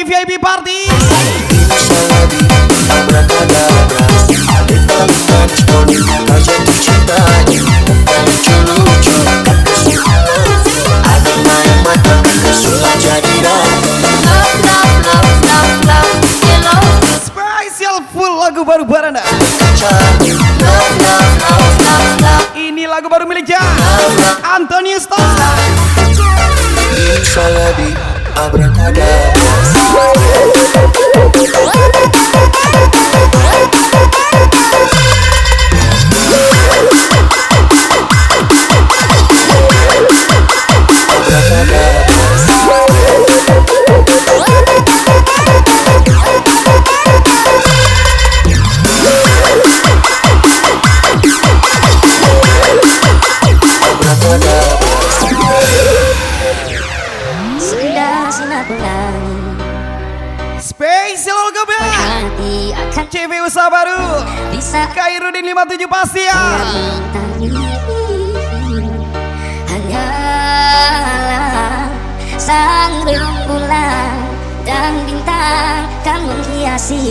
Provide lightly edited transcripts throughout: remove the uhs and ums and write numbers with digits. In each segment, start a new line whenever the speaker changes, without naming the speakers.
di VIP Party. Spesial full lagu baru Barana. Ini lagu baru milik Antonius Star. Spesial lagu CV usaha baru Khairuddin 57 pasti ya.
Hanyalah sang rembulan dan bintang kan menghiasi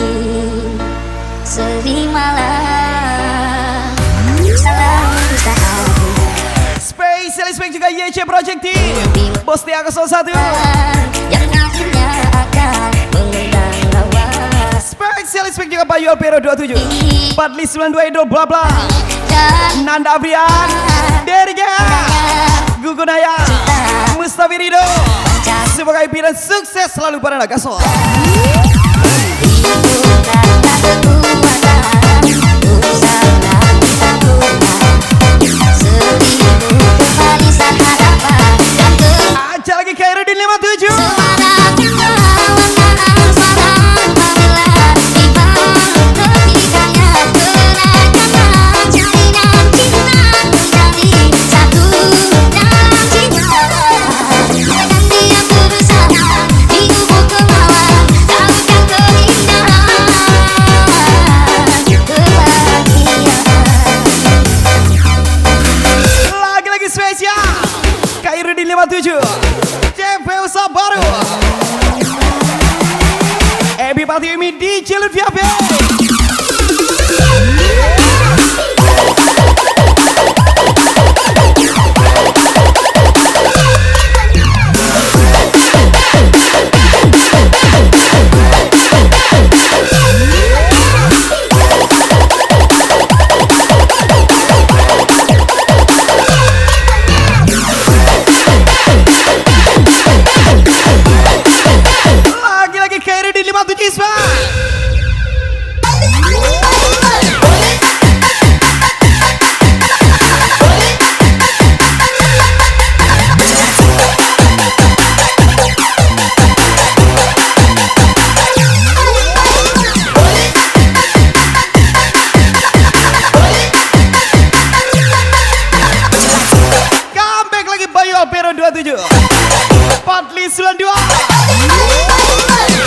seri malam.
Spesial respect juga YC Project Team Bos Tiago 1
yang akhirnya akan mengundang lawan.
Spesial respect juga Bayu Alpero 27 Padli 92 Idol bla bla Nanda Abrian Derga Gugu Naya Mustafi Rido. Semoga IP dan sukses selalu pada Nagaso. Aja lagi Khairuddin 57. Khairuddin 57 CV usaha baru Ebi Party ini di Cilut VIP. Khairuddin 57 Isma. Comeback lagi Bayu Alpero 27 Padli 92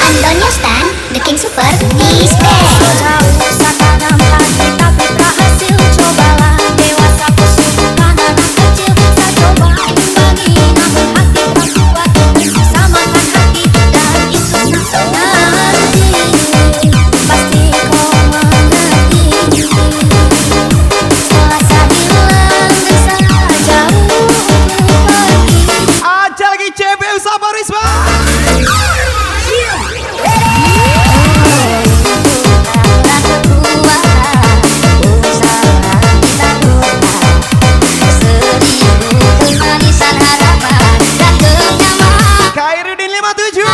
Antonius Star, The King Super, di Space. Sekarang pasti tapi berhasil. Cobalah dewasa kusuk anak kecil. Saya coba bagi namun hati tak kuat. Samakan hati dan itu nanti pasti kau mengerti. Selasa bilang bisa jauh pergi.
Aja lagi CV usaha baru Isma. Khairuddin 57.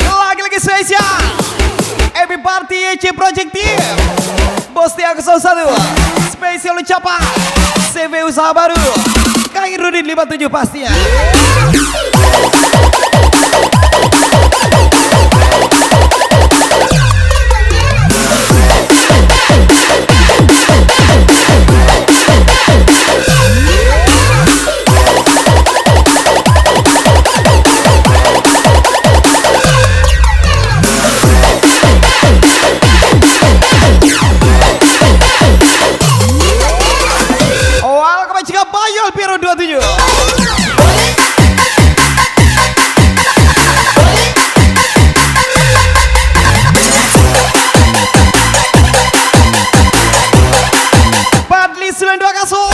Lagi-lagi spesial Ebi Party YC Project Team Bos Tiago 1 spesial ucapan CV usaha baru Khairuddin 57 pastinya. 27. Padli 92 kasur.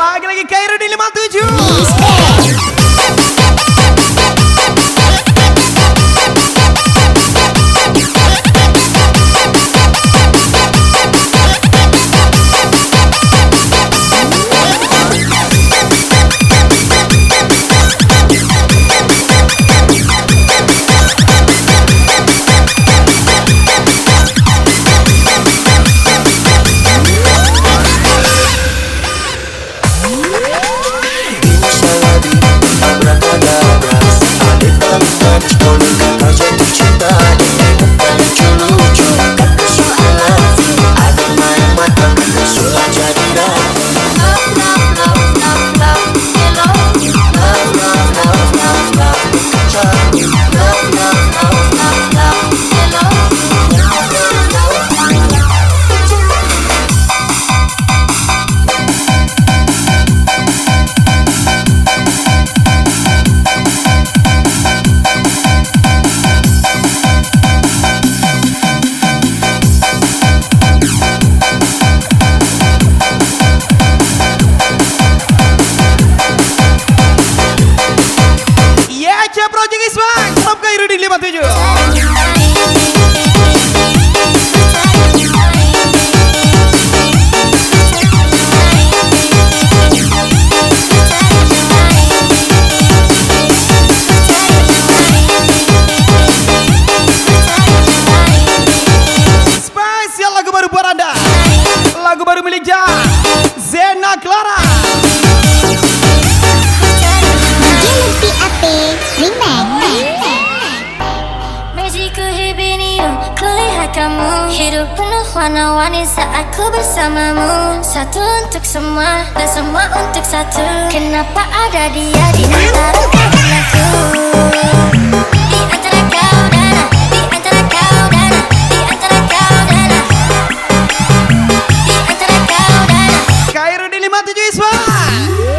Lagi-lagi Khairudin 57.
Hidup penuh warna-warni saat ku bersamamu. Satu untuk semua dan semua untuk satu. Kenapa ada dia di antara kau dan aku? Di antara kau dan aku, di antara kau dan aku, di antara kau dan aku, di antara kau dan aku.
Khairudin 57 Isma.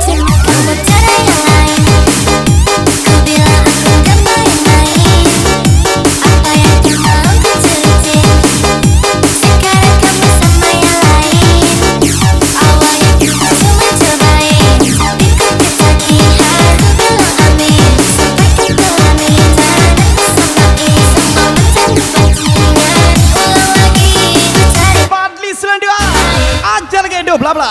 Cuma kamu cara yang lain. Ku bilang aku gak main-main. Apa yang kau mau ku turutin. Sekarang kamu sama yang lain. Awalnya kita cuma cobain, tapi ku ketaki hati bilang amin. Sampai ku kelamin dan bersamain. Sama macam kepentingan. Ulang lagi ku cari
Padli 92. Ajar lagi do bla bla.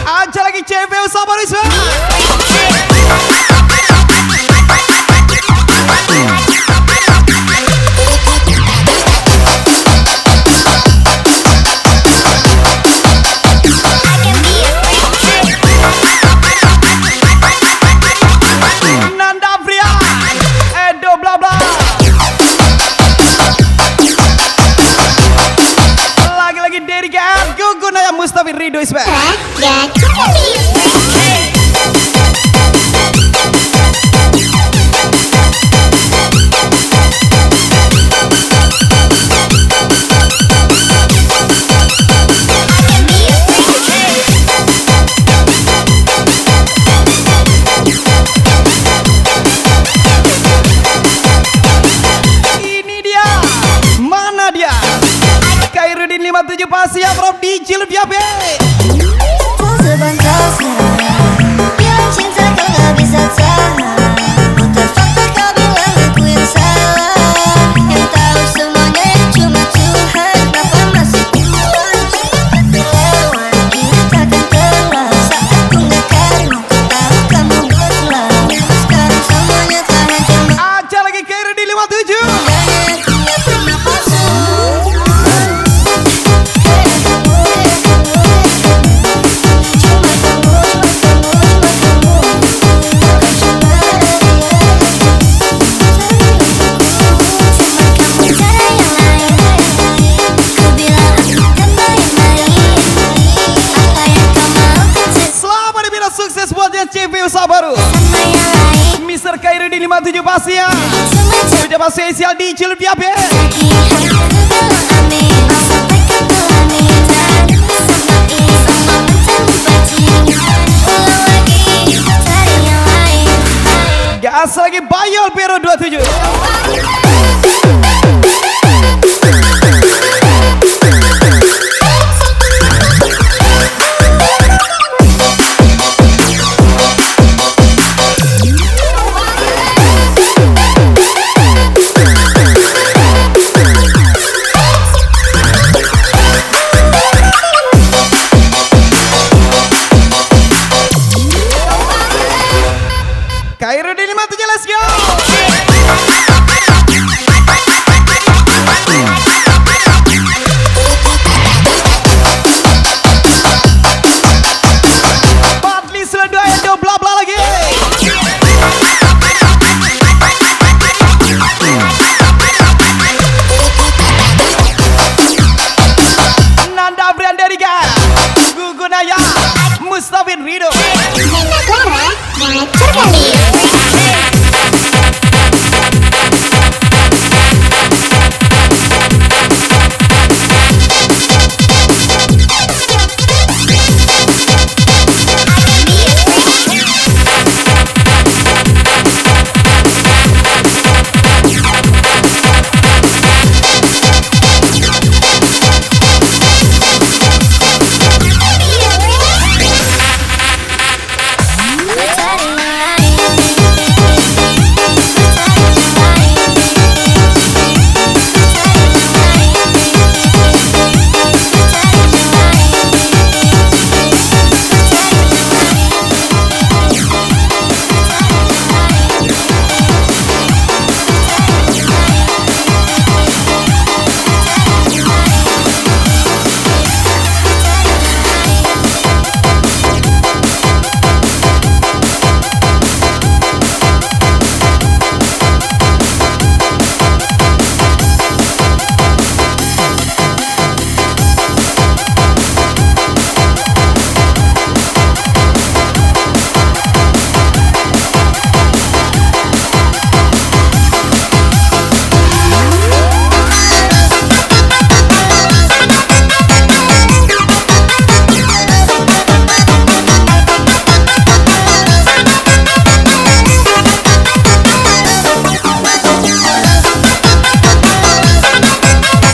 Ajar lagi CV sabar Isma. Nanda Pria Edo bla bla. Lagi-lagi dari GR Gugun Ayam Mustafi Ridho Isma.
Gak kembali.
Ini dia. Mana dia? Khairudin 57 pasti ya Prof DJ lebih apa?
sama yang lain.
Mr. Khairuddin 57 pasti ya. Ucapan spesial di Cilebi Abe.
Lagi hati belum amin, sampai kata amin. Dan samain sama mantan bajingan. Ulang lagi cari yang lain.
Gas lagi Bayol Pero 27. Khairuddin 57, let's go. Padli 92 Edo bla bla lagi. Nanda Brian Deriga, Gugunaya, Mustafin Rido.
Clara, ngacur kali.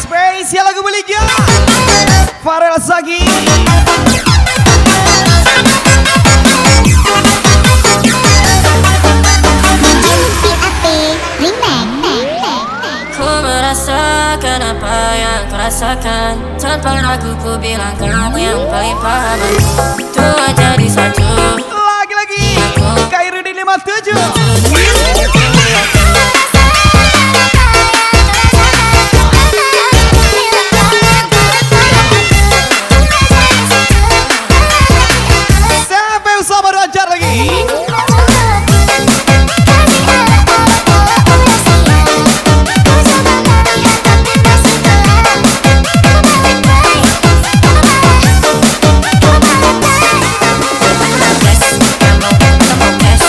Spesial lagu Beligya Farel Sagi.
Ku merasakan apa yang kau rasakan. Tanpa ragu ku bilang kamu yang paling paham aku. Tua jadi satu.
Lagi-lagi Khairuddin 57. Sampai usaha baru ajar lagi.
Cash, kamu mau cash,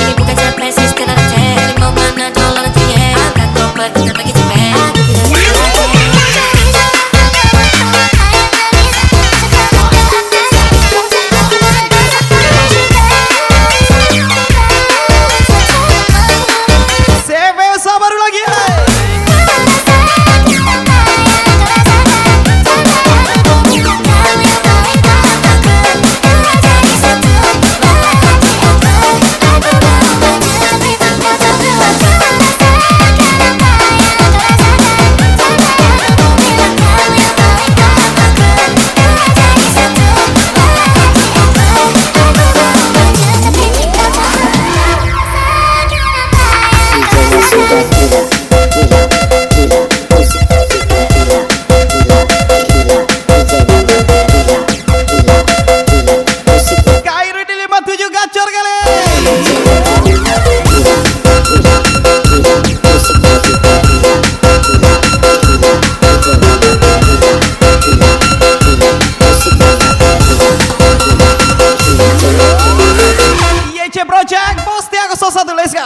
Ini bukan surprise, sekedar cek. Mau mana dolar nanti ya. Angkat koper, kita bagi cepet.
Project Posti aku satu, let's go.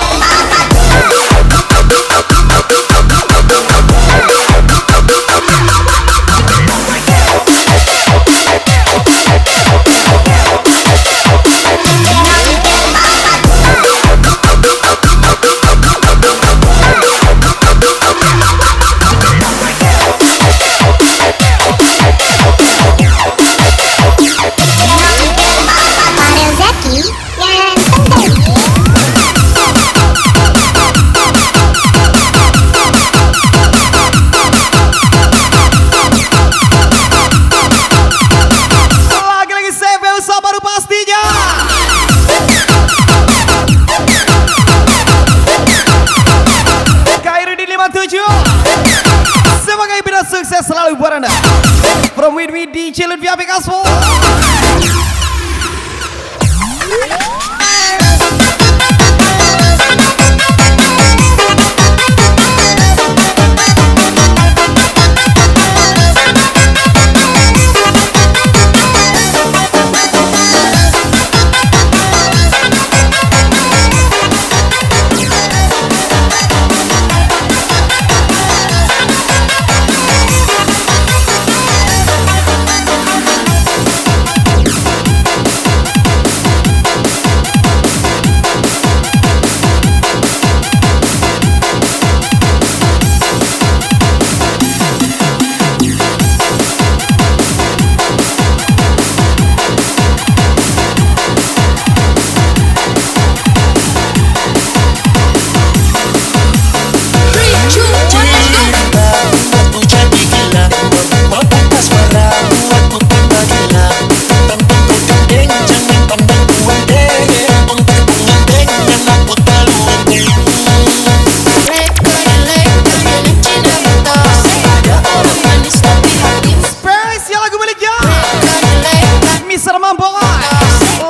Sebagai bidang sukses selalu buat Anda. From Widwi DJ Lutfi Apik Asfo.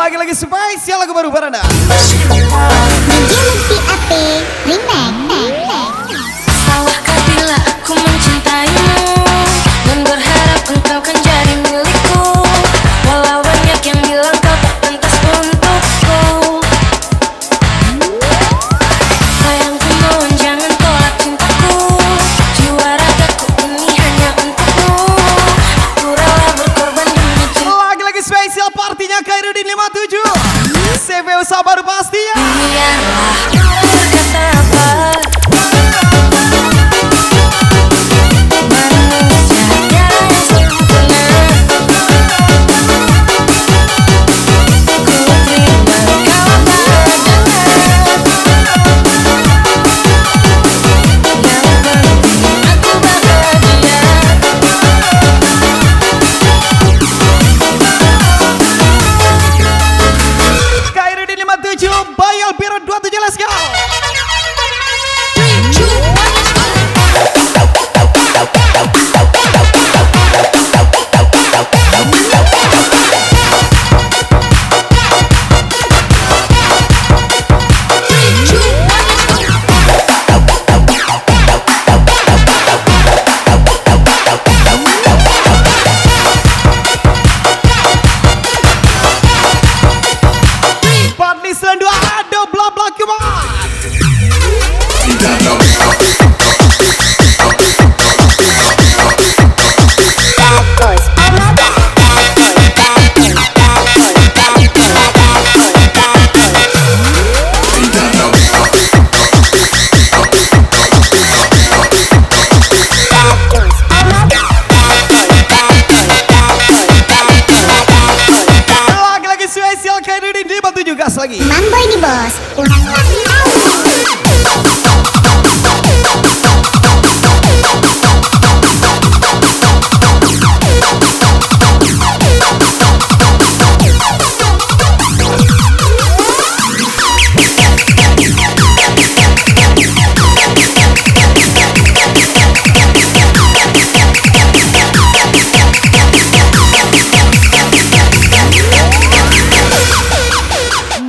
Lagi-lagi spesial lagu baru buat Anda.
Salahkah bila aku mencintaimu dan berharap engkau kan jadi milikku, walau banyak yang bilang kau tak pantas untukku. Sayangku mohon jangan tolak cintaku, jiwa ragaku ini hanya untukmu. Aku rela berkorban demi cinta.
Lagi-lagi spesial partinya Khairuddin 57 CVO Sabar pastinya.
Biarlah berkata apa, manusia tiada sempurna. Ku terima kau padanya, yang penting aku bahagia.
Khairuddin 57 Bayal Biru 27, let's go. Padli 92 ada blok-blok.
bos, kurang lagi.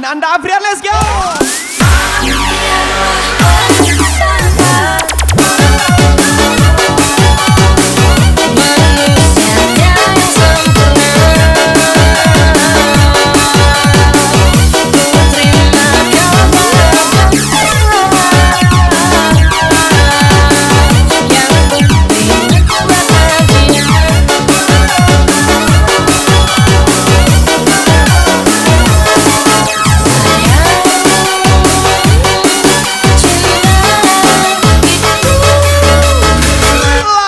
Nanda Afrian, let's go.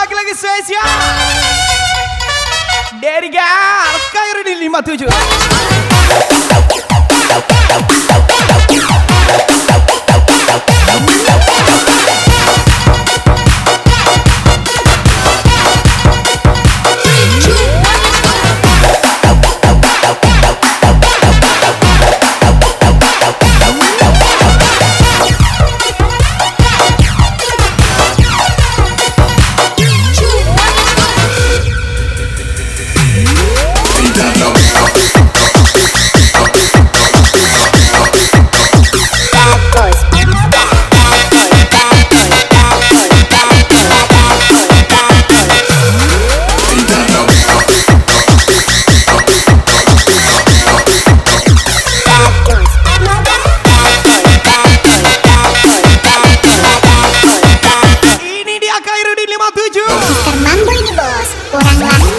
Lagi-lagi spesial dari Gar Khairuddin 57. Ini dia Khairuddin 57.
Mister Mambo ini bos, kurang lagi.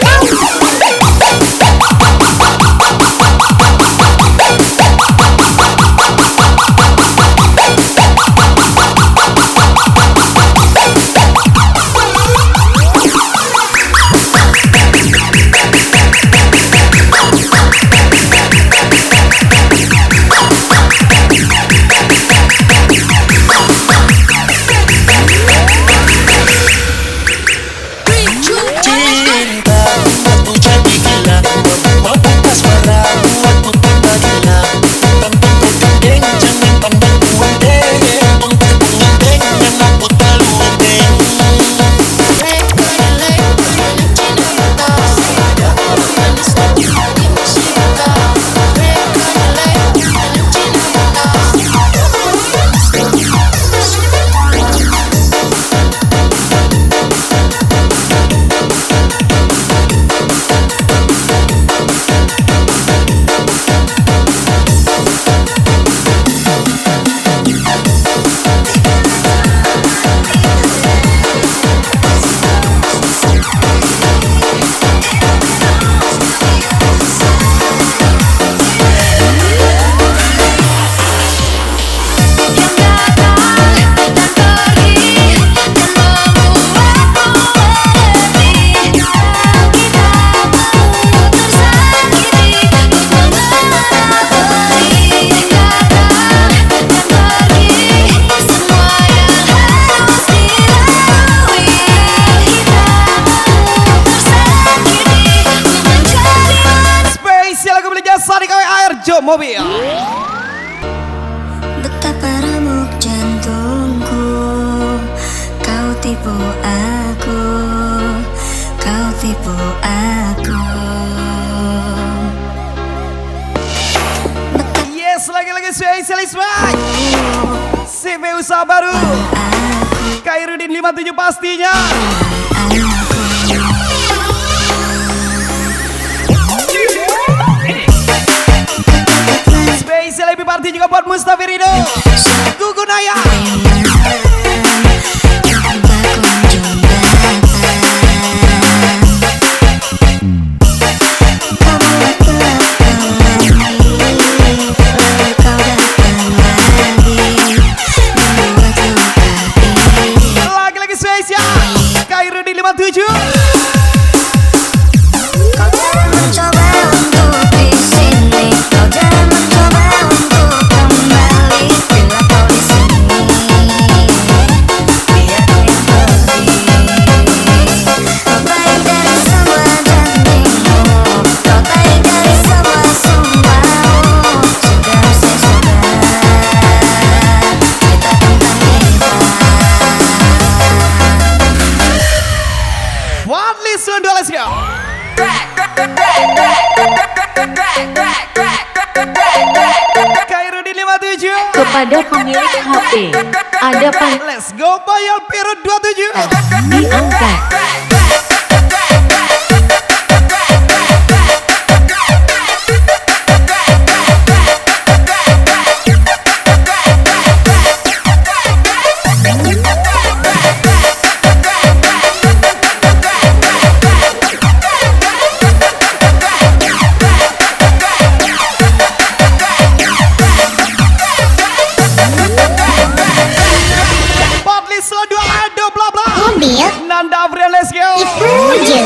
Mobil.
Betapa remuk jantungku, kau tipu aku, kau tipu aku.
Yes, lagi-lagi spesialis baik. CV usaha baru Khairuddin 57 pastinya. Spesial happy party juga buat Mustafi Ridho, Gugun Ayah. Lagi-lagi spesial Khairuddin 57.
Mencoba untuk di sini, kau jangan mencoba untuk kembali.
Ada pemilik HP. Ada
Let's go Bayal Piro 27.
diangkat.
Padlis 2 Edo bla bla.
Mobil
Nanda Abrian, let's go.
Puja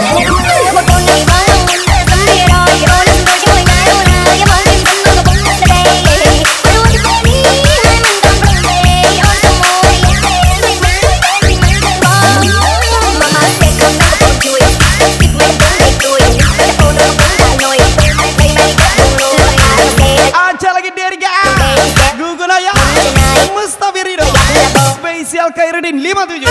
Aja lagi Derga. Gugunaya. Mustafi Rido. Spesial Khairuddin 57.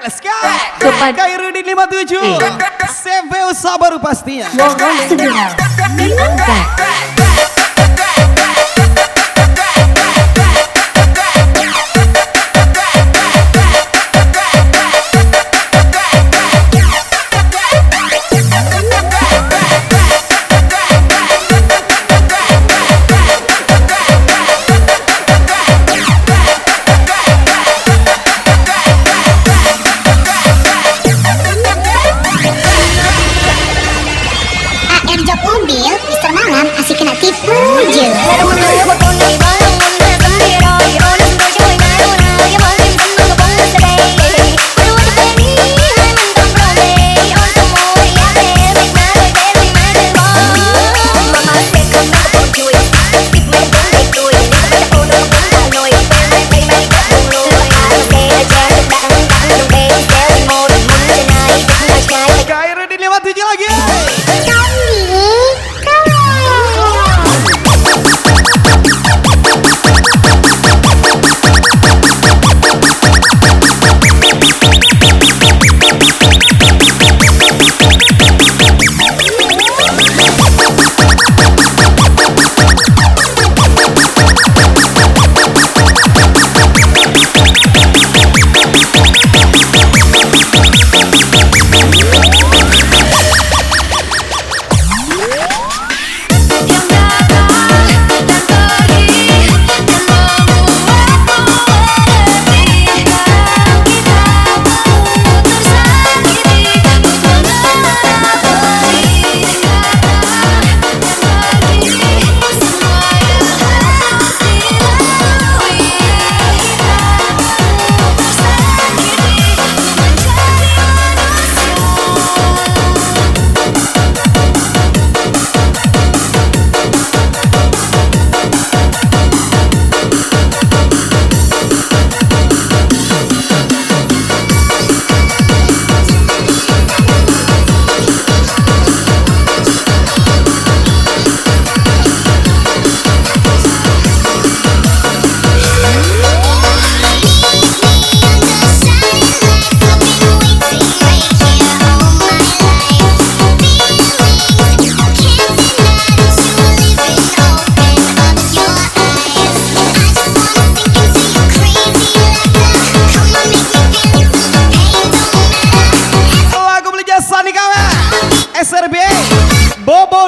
Let's go. Khairuddin 57. CV usaha baru pastinya.
Mohon segera diangkat.
AM Job Mobil, Mister Malam, asik kena tipu.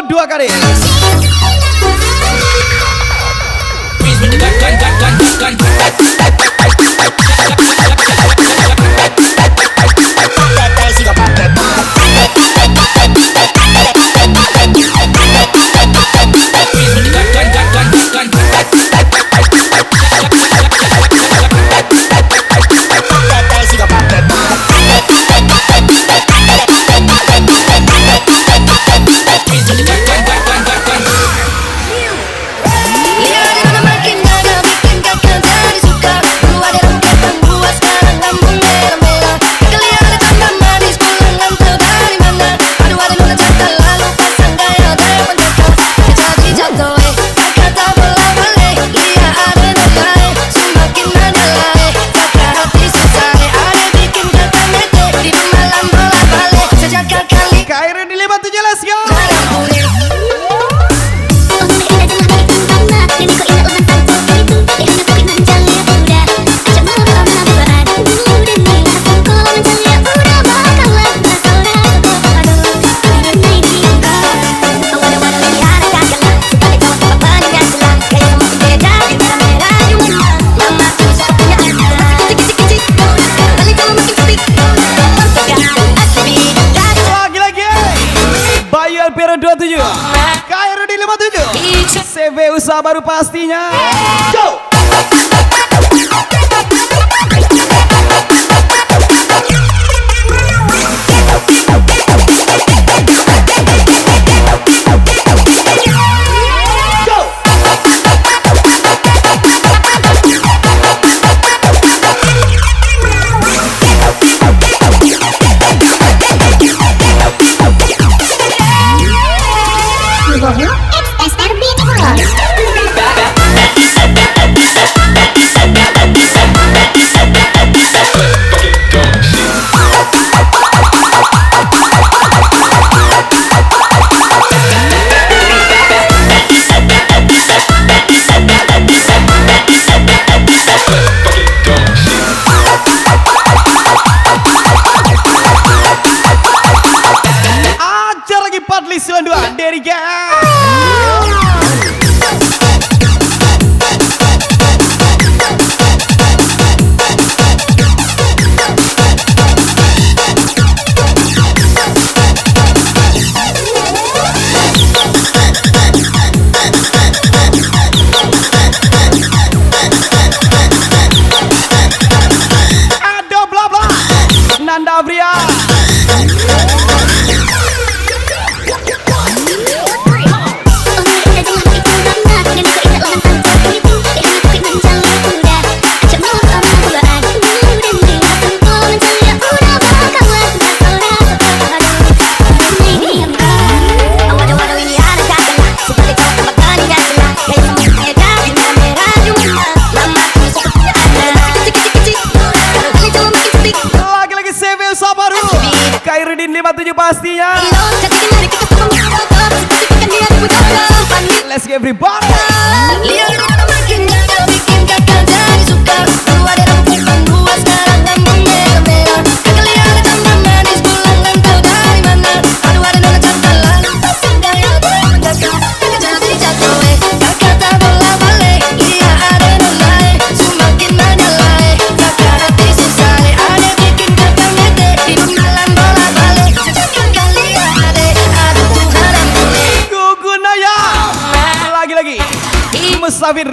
2 kali. CV usaha baru pastinya. Go! Padli 92 dari Ado bla bla Nanda Bria. Khairuddin 57 pastinya. Let's get everybody. Musafir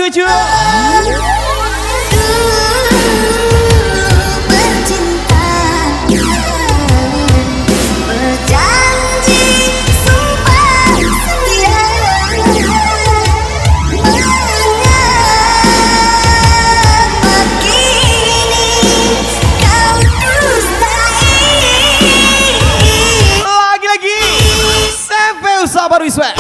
527.
Bercinta, berjanji, sumpah setia, mengapa kini kau dustai?
Lagi-lagi CV sabar wiswe.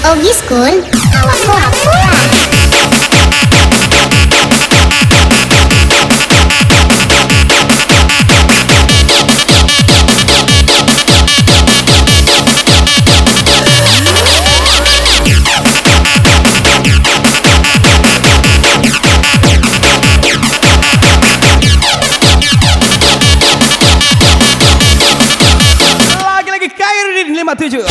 Ogis Kun, awak
Lagi-lagi Khairuddin 57.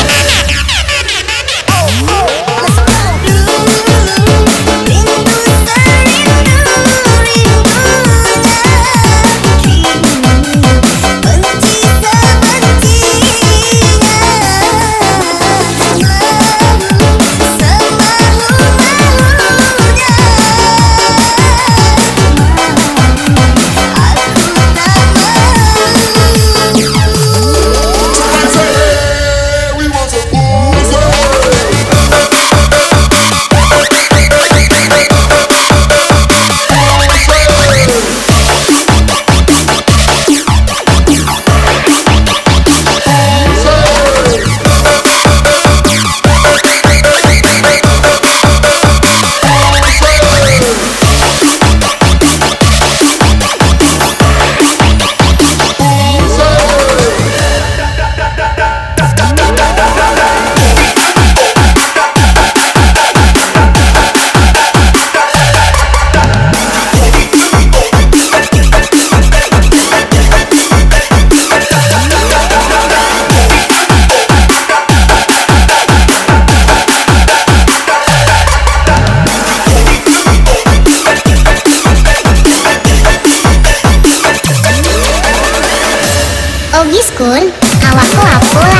Ogis Kun, awak pula.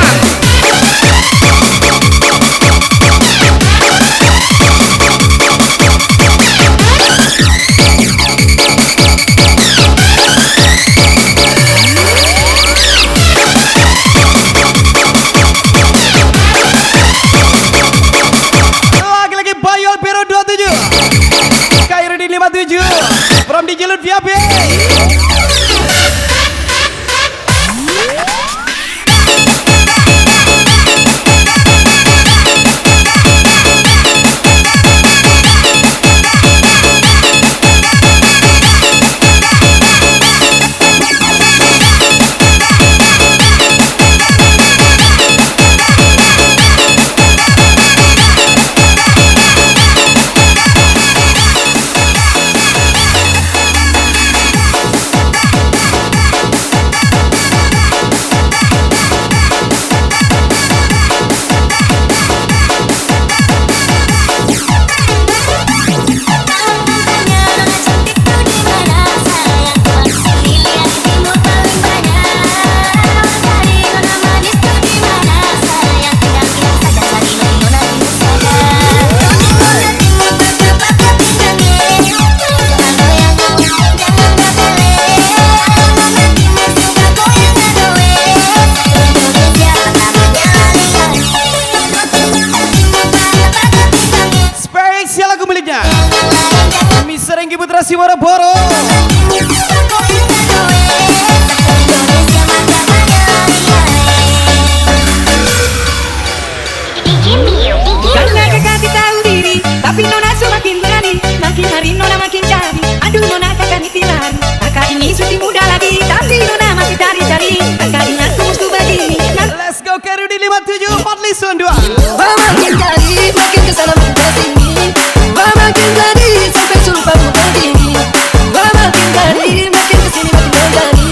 Lagi-lagi Bayol Pero 27. Khairuddin 57. From di Jalur VIP. Hengki Putra Boro.
Karena kakak tahu diri, tapi nona semakin berani. Makin hari nona makin cantik. Aduh nona kakak ini lari. Kakak ini sudah muda lagi, tapi nona masih cari-cari. Kakak ingat musuh begini.
Let's go Karudi 57 Padlisun 2.
Makin cari, makin kesana makin kesini. Makin cari, sampai sumpah begini. Makin cari, makin kesini makin mencari.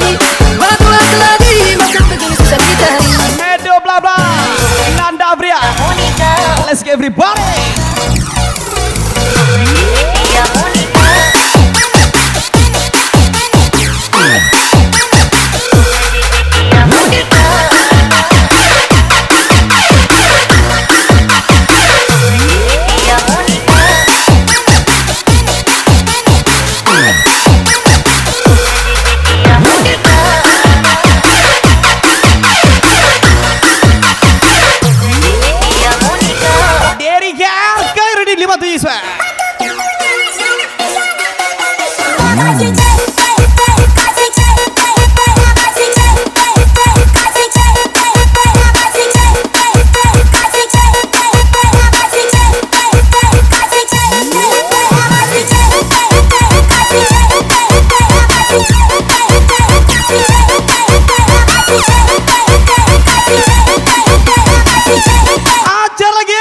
Waktu lagi, makin begini susah dicari.
Edo bla bla. Nanda Bria. Let's go everybody. Dari Gal Karudi 57. Ajar lagi.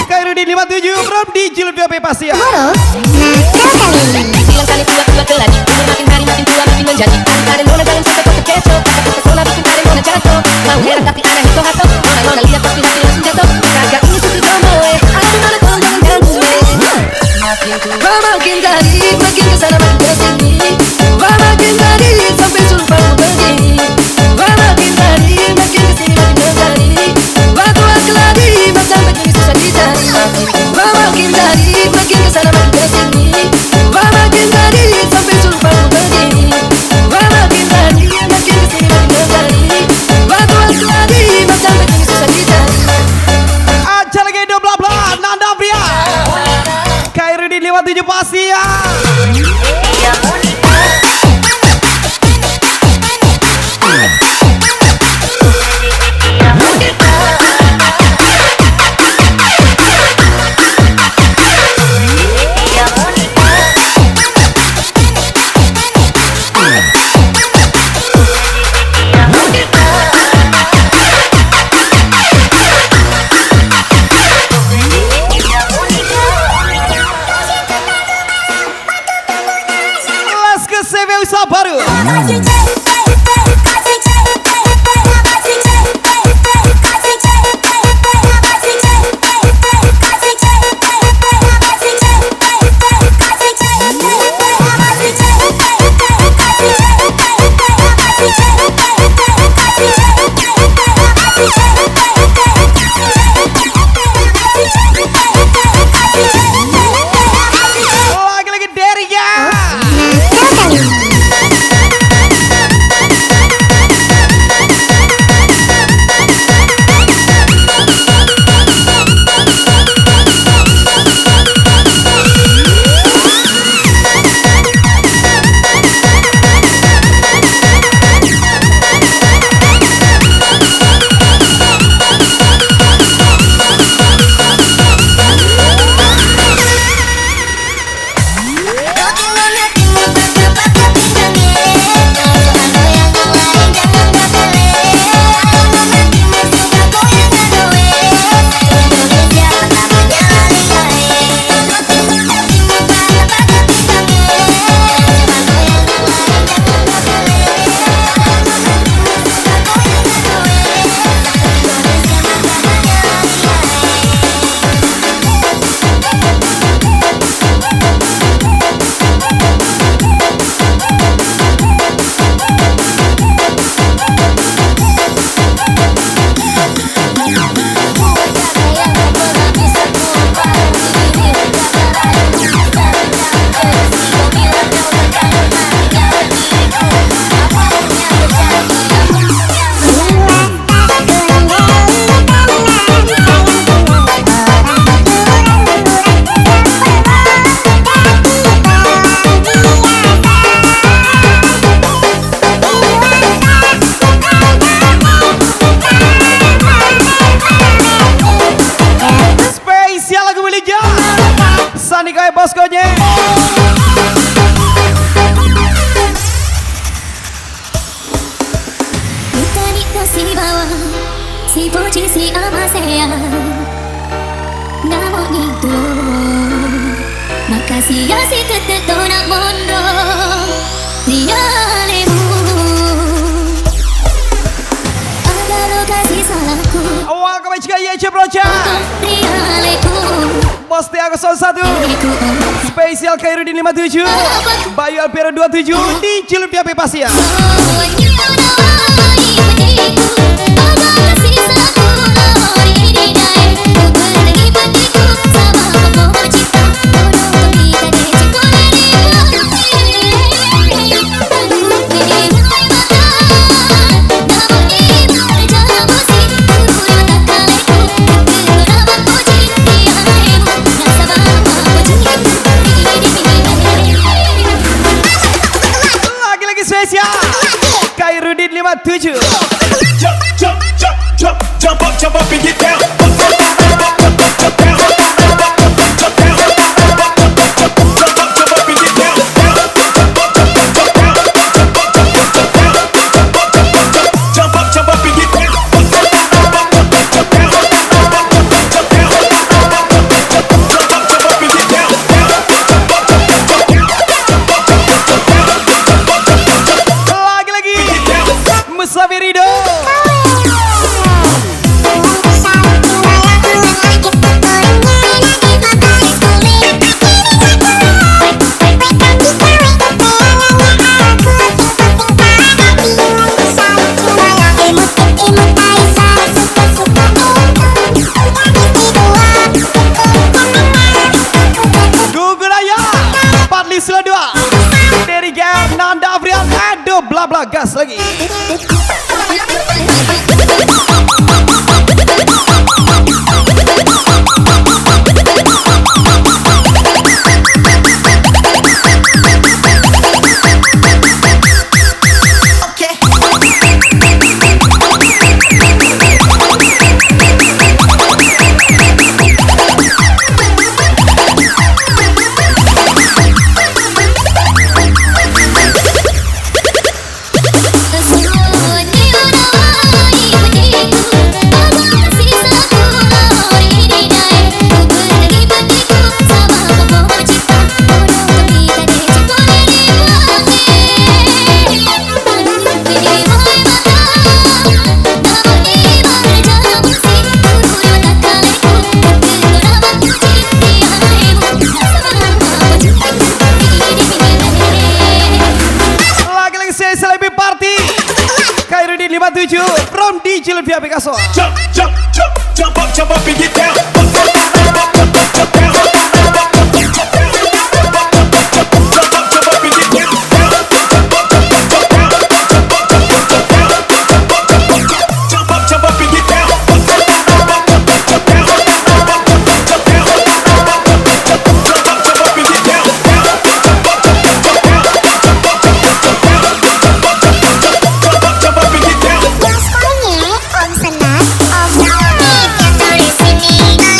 Karudi 57 from Dijil VP Pasia.
Moro, nakal kali ini.
Bilang kali tua keladi. Umur makin hari makin tua makin menjadi. Ada nona jangan sampai kau terkecoh. Kakak pesona bikin kalian nona jatuh. Mau heran tapi ada hito hato. Kalau nona lihat pasti hati langsung jatuh. Kakak ini suka gomoe. Aduh nona kau jangan ganggu. Makin tua makin cari, makin kesana makin kesini. Makin cari sampai sumpah begini. Makin cari, makin kesini makin mencari. Waktu lagi, macam begini susah dicari. Makin cari, makin kesana makin kesini. Makin cari sampai sumpah begini. Makin cari, makin kesini makin mencari. Waktu lagi, macam begini susah dicari.
Ajar lagi Edo bla bla. Nanda Bria. Karudi 57 Pasia. semuanya.
Kita dikasih bawah si posisi ama saya. Namun itu makasih ya si tetep nak mondo dia lemu. Ada lo kasih salahku
Awal kembali juga ya Cebroca.
dia leku.
Bos Tiago Son 1 Spesial Khairudin 57 Bayu Alpero 27 di Cilup Yape Pasia. Lagi-lagi spesial Khairudin 57.
Jump up and get down.
Lagi-lagi Musafir Rido. Gugur Raya Padli Sula 2 dari Gap Nanda Afrian. Aduh bla bla gas lagi. Lagi-lagi saya Selebi Party Khairudin 57 from di Cilup Yape Kaso.
Jump up and get down.
Om Senat, Om Nami, yang tulis ini.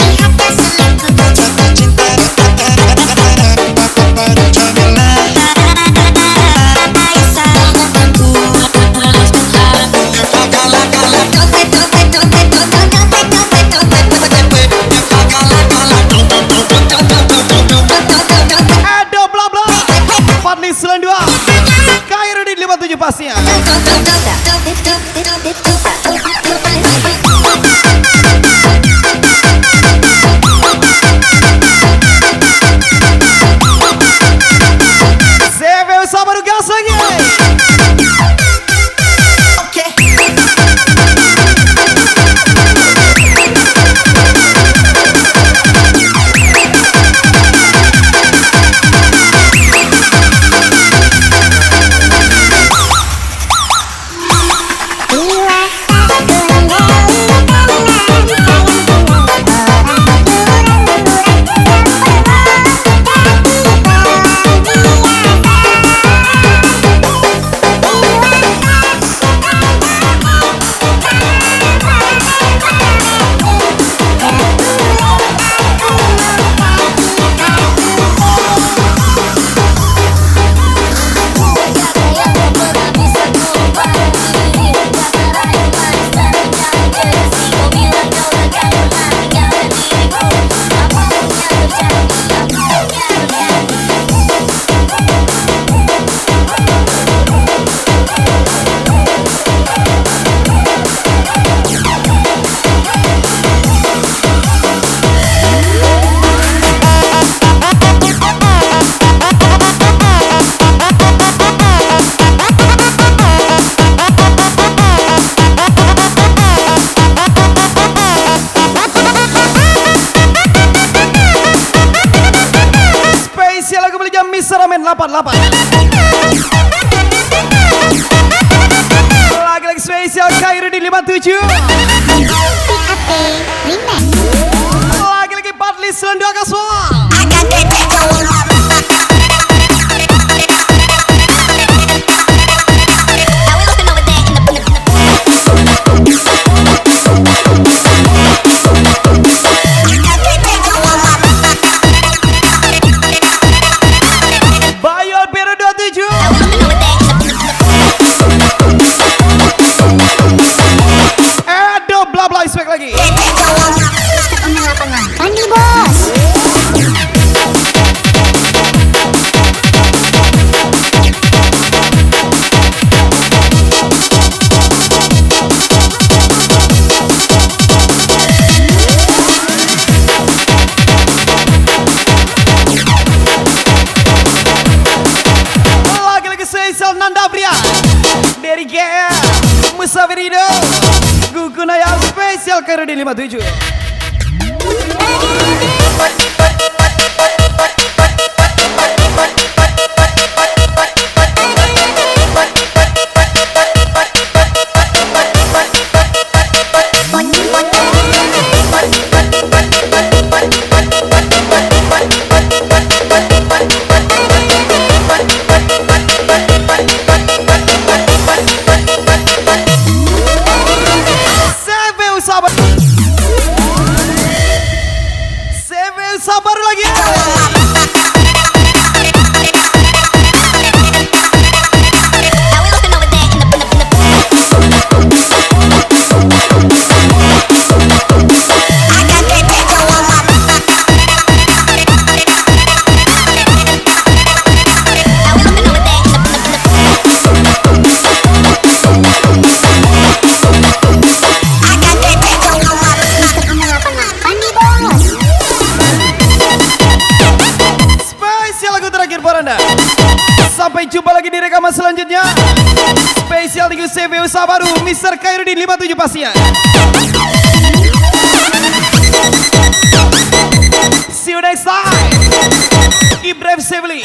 Spesial lagu beli jam Mr. Ramen 88. Lagi-lagi spesial Khairuddin 57. Lagi-lagi Padli 92 Kaswa. Bayol Biru 27. Edo bla bla spek lagi.
Kandi bos.
Lagi-lagi spesial Nanda Pria dari GR Musafirido Gugunaya spesial Khairuddin 57. Sabar lagi. Sampai jumpa lagi di rekaman selanjutnya. Spesial di CV usaha baru Mr. Khairuddin 57 pastinya. See you next time. Ibrahim Sevli.